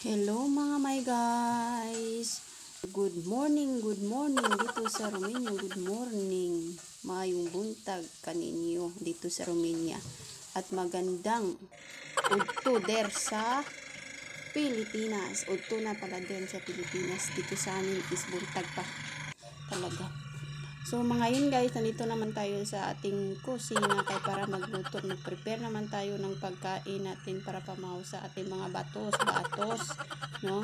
Hello mga my guys. Good morning dito sa Romania. Good morning. Mayong buntag kaninyo dito sa Romania. At magandang udto der sa Pilipinas. Udto na pala din sa Pilipinas. Dito sa amin is buntag pa talaga. So mga yun guys, nandito naman tayo sa ating kusina kay para magluto, mag-prepare naman tayo ng pagkain natin para pamahaw sa ating mga batos, no?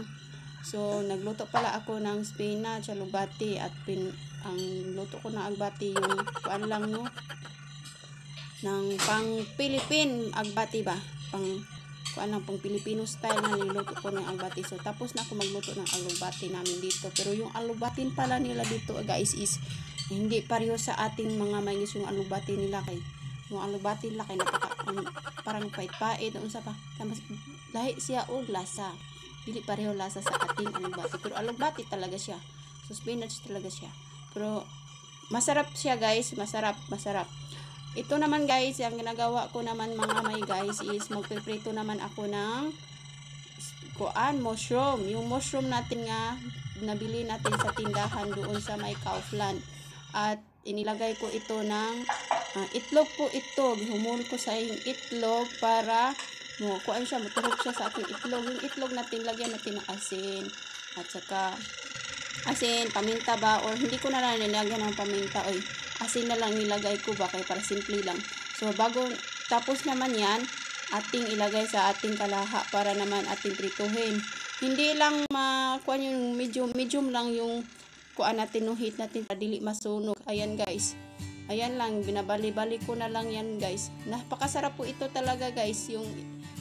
So nagluto pala ako ng spinach, alubati at ang luto ko na agbati yung kuan lang no, ng pang Philippine agbati ba? Pang kuan lang pang Filipino style na niluto ko ng agbati. So tapos na ako magluto ng alubati namin dito. Pero yung alubatin pala nila dito guys is hindi pareho sa ating mga mayos yung alubati nila kay yung alubati nila kay parang pait-pait unsa pa tapos lahi siya og lasa, dili pareho lasa sa ating alubati, pero alubati talaga siya, so spinach talaga siya, pero masarap siya guys, masarap. Ito naman guys, ang ginagawa ko naman mga may guys is magpiprito naman ako ng mushroom, yung mushroom natin nga nabili natin sa tindahan doon sa may Kaufland. At inilagay ko ito ng itlog po ito. Humul ko sa yung itlog para kuan siya, maturog siya sa ating itlog. Yung itlog natin, lagyan natin ng asin. At saka asin, paminta ba? Or hindi ko na lang nilagyan ng paminta. Oy, asin na lang nilagay ko ba? Kaya para simple lang. So, bago tapos naman yan, ating ilagay sa ating kalaha para naman ating prituhin. Hindi lang kuan yung medium lang yung kuan natin, no heat natin para dili masunog. Ayan guys, ayan lang, binabali-bali ko na lang yan guys. Napakasarap po ito talaga guys, yung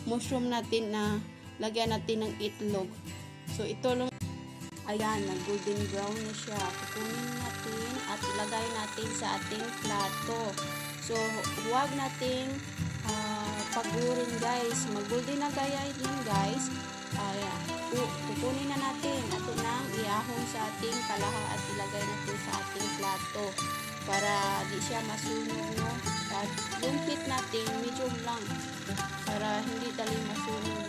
mushroom natin na lagyan natin ng itlog. So ito lang, ayan, nag golden brown na siya. Kukunin natin at ilagay natin sa ating plato. So huwag nating pagurin guys, mag golden na gaya din guys. Kukunin na natin ato nang iahon sa ating kalaha at ilagay natin sa ating plato para di siya masunog, no? At yung heat natin medium lang para hindi dali masunog